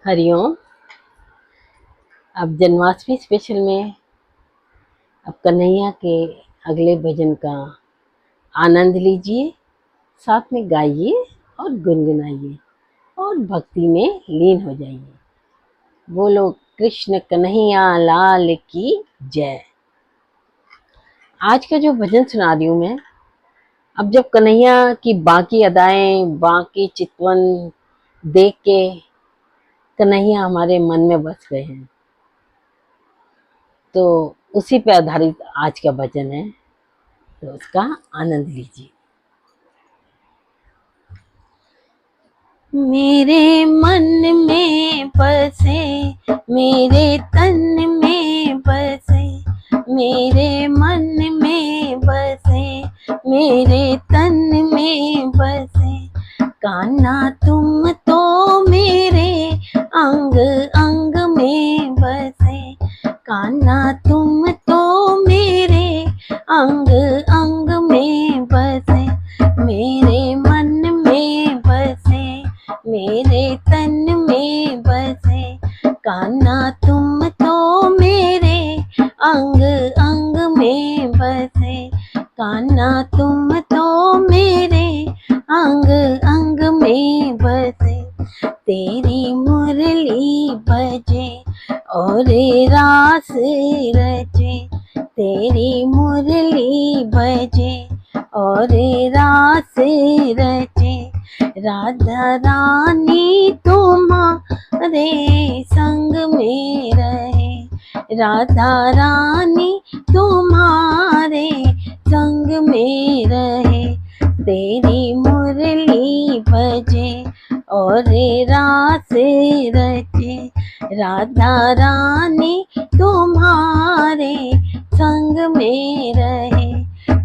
हरिओम। अब जन्माष्टमी स्पेशल में अब कन्हैया के अगले भजन का आनंद लीजिए, साथ में गाइए और गुनगुनाइए और भक्ति में लीन हो जाइए। बोलो कृष्ण कन्हैया लाल की जय। आज का जो भजन सुना रही हूँ मैं, अब जब कन्हैया की बाकी अदाएं, बाकी चितवन देख के कन्हैया हमारे मन में बस गए हैं, तो उसी पे आधारित आज का भजन है, तो उसका आनंद लीजिए। मेरे मन में बसे, मेरे तन में बसे, मेरे मन में बसे, मेरे तन में बसे, कान्हा तुम तो मेरे अंग अंग में बसे, कान्हा तुम तो मेरे अंग अंग में बसे, मेरे मन में बसे, मेरे तन में बसे, कान्हा तुम तो मेरे अंग अंग में बसे, कान्हा तुम तो मेरे अंग अंग में बसे, तेरी मुरली बजे और रास रचे, तेरी मुरली बजे और रास रचे, राधा रानी तुम्हारे संग में रहे, राधा रानी तुम्हारे संग में रहे, तेरी मुरली बजे और रास रचे, राधा रानी तुम्हारे संग में रहे,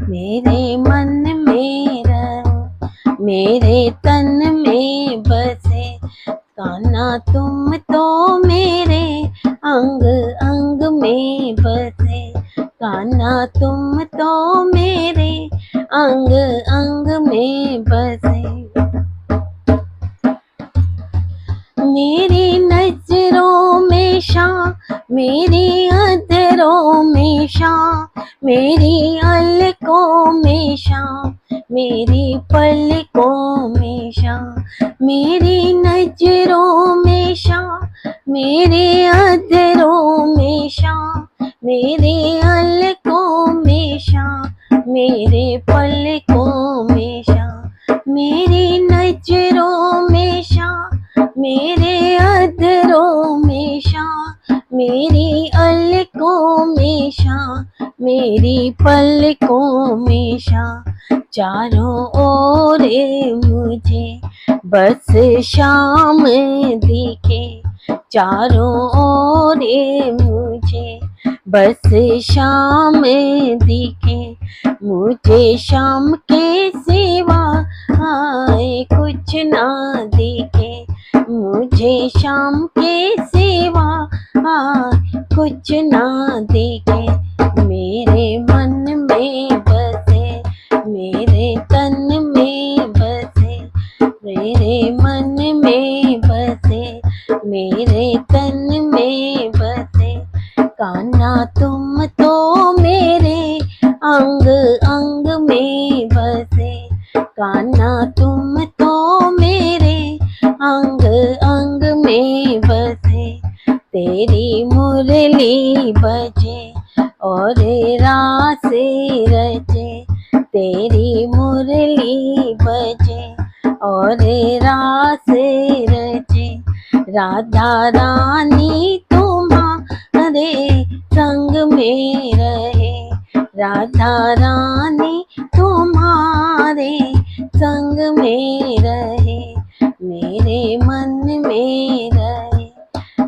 मेरे मन में रहो, मेरे तन में बसे, कान्हा तुम तो मेरे अंग अंग में बसे, कान्हा तुम तो मेरे अंग अंग में बसे, मेरी नजरों में शां, मेरी अधरों में शां, मेरी अलकों में शां, मेरी पलकों में शां, मेरी नजरों में शां, मेरे अधरों में शां, मेरे अलकों में शां, मेरे पलकों में शां, मेरी नजरों में शां, मेरे अधरों में शां, मेरी अलकों में शां, मेरी पलकों में शां, चारों ओर मुझे बस शाम दिखे, चारों ओर मुझे बस शाम दिखे, मुझे शाम के सिवा आए कुछ ना दिखे, मुझे शाम के सिवा कुछ ना दिखे, मेरे मन में बसे, मेरे तन में बसे, मेरे मन में बसे, मेरे तन में बसे, कान्हा तुम तो मेरे अंग अंग में बसे, कान्हा तुम तो मेरे अंग अंग में बसे, तेरी मुरली बजे और रास रचे, तेरी मुरली बजे और रास रचे, राधा रानी तुम्हारे संग में रहे, राधा रानी तुम्हारे संग में रहे, मेरे मन में रहे,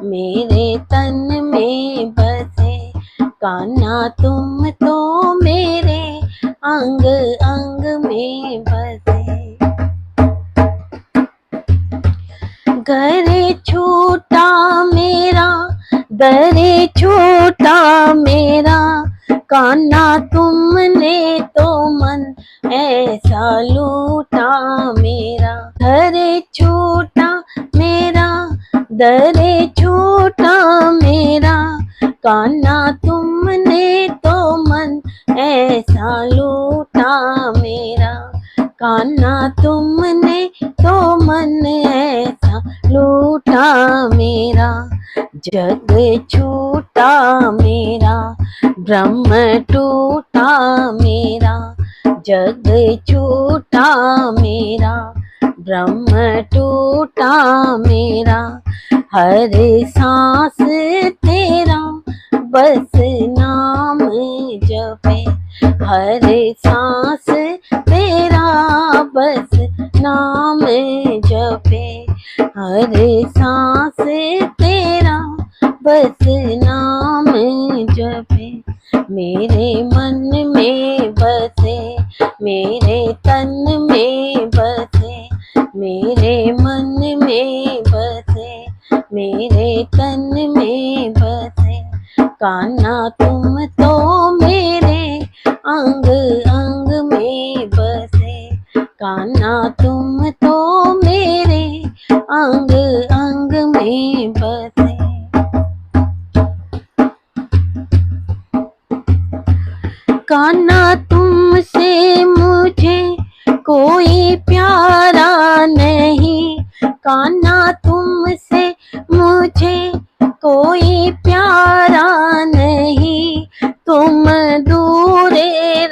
मेरे तन में बसे, कान्हा तुम तो मेरे अंग अंग में बसे, घरे छूटा मेरा, दरे छूटा मेरा, कान्हा तुमने तो मन ऐसा लूटा मेरा, घरे छूटा मेरा, दरे झूठा मेरा कान्हा तुमने तो मन ऐसा लूटा मेरा, कान्हा तुमने तो मन ऐसा लूटा मेरा। जग छूटा मेरा ब्रह्म टूटा मेरा, जग छूटा मेरा ब्रह्म टूटा मेरा। हर सांस तेरा बस नाम जपे, हर सांस तेरा बस नाम जपे, हर सांस तेरा बस नाम जपे। मेरे मन में बसे, मेरे तन में बसे, मेरे मन में बसे, मेरे तन में बसे। कान्हा तुम तो मेरे अंग अंग में बसे, कान्हा तुम तो मेरे अंग अंग में बसे। कान्हा तुमसे मुझे कोई प्यारा नहीं, कान्हा तुमसे मुझे कोई प्यारा नहीं। तुम दूर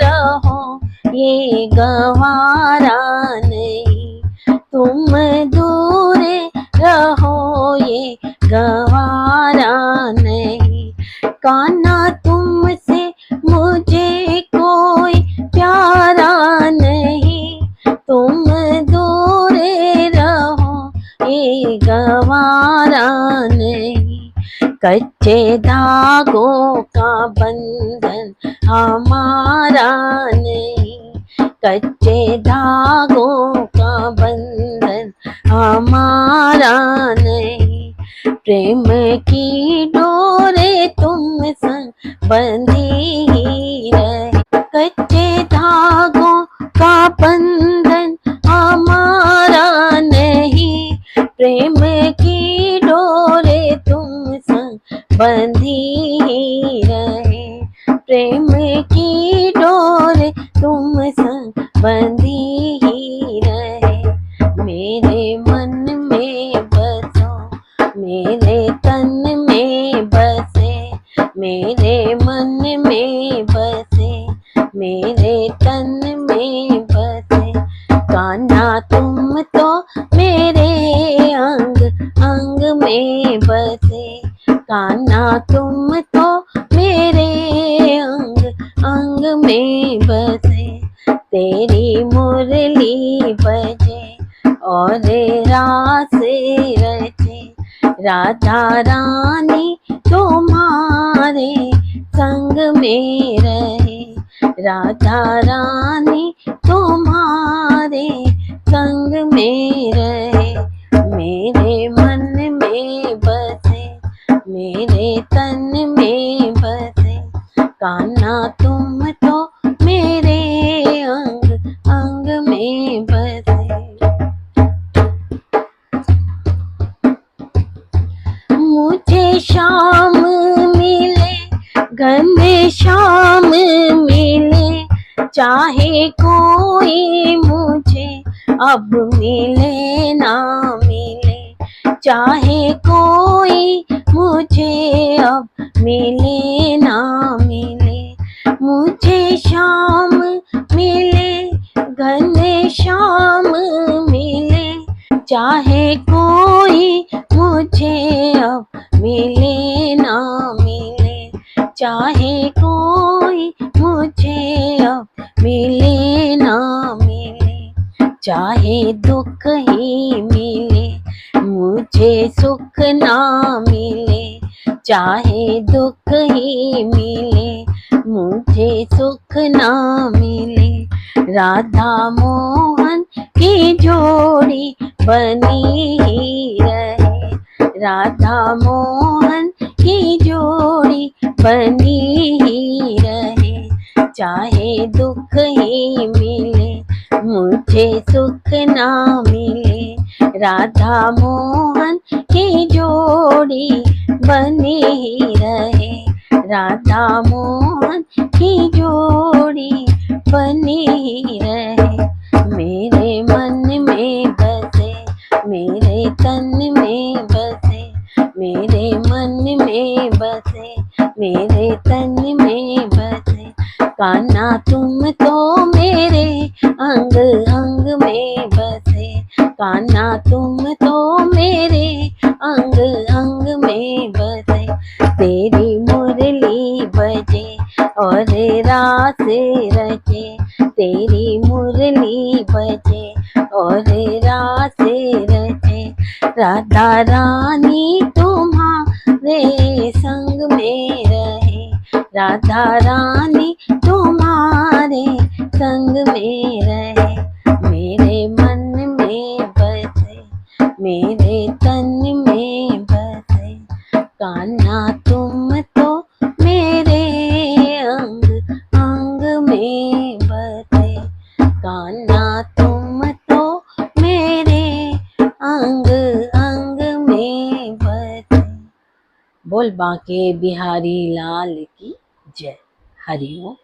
रहो ये गवारा नहीं, तुम दूर रहो ये गवारा नहीं। कान्हा तुमसे मुझे कोई प्यारा नहीं, तुम दूर रहो ये गवारा नहीं। कच्चे धागों का बंधन हमारा नहीं, कच्चे धागों का बंधन हमारा नहीं। प्रेम की डोरे तुम संग बंधी ही रहे, कच्चे धागों का बंधन हमारा नहीं। प्रेम की डोरे तुम संग बंधी ही रहे, प्रेम की डोरे तुम संग बंधी ही रहे। मेरे मन में बसो, मेरे तन में बसे, मेरे मन में बसे, मेरे तन में बसे। कान्हा तुम तो मेरे अंग अंग में बसे, कान्हा तुम तो मेरे अंग अंग में बसे। तेरी मुरली बजे और रास रचे, राधा रानी तुम्हारे संग में रहे, राधा रानी तुम्हारे संग में रहे। मेरे मन में बसे, मेरे तन में बसे। कान्हा तुम तो मेरे अंग अंग में बसे। मुझे शाम मिले घने शाम मिले, चाहे कोई मुझे अब मिले ना मिले, चाहे कोई मुझे अब मिले ना मिले। मुझे शाम मिले घने शाम मिले, चाहे कोई मुझे अब मिले ना मिले, चाहे कोई मुझे अब मिले ना मिले। चाहे दुख ही मिले मुझे सुख ना मिले, चाहे दुख ही मिले मुझे सुख ना मिले। राधा मोहन की जोड़ी बनी ही रहे, राधा मोहन की जोड़ी बनी ही रहे। चाहे दुख ही मिले मुझे सुख ना मिले, राधा मोहन की जोड़ी बनी ही रहे, राधा मोहन की जोड़ी बनी ही रहे। मेरे मन में बसे, मेरे तन में बसे, मेरे मन में बसे, मेरे तन में बसे। कान्हा तुम तो मेरे अंग अंग में बसे, कान्हा तुम तो मेरे अंग अंग में बसे। तेरी मुरली बजे और रास रचे, तेरी मुरली बजे और रास रचे। राधा रानी तुम्हारे संग में रहे, राधा रानी तुम्हारे संग में रहे। मेरे मन में बसे, मेरे तन में बसे। कान्हा तुम तो मेरे अंग अंग में बसे, कान्हा तुम तो मेरे अंग अंग में बसे। बोल बांके बिहारी लाल की जय। हरि ओम।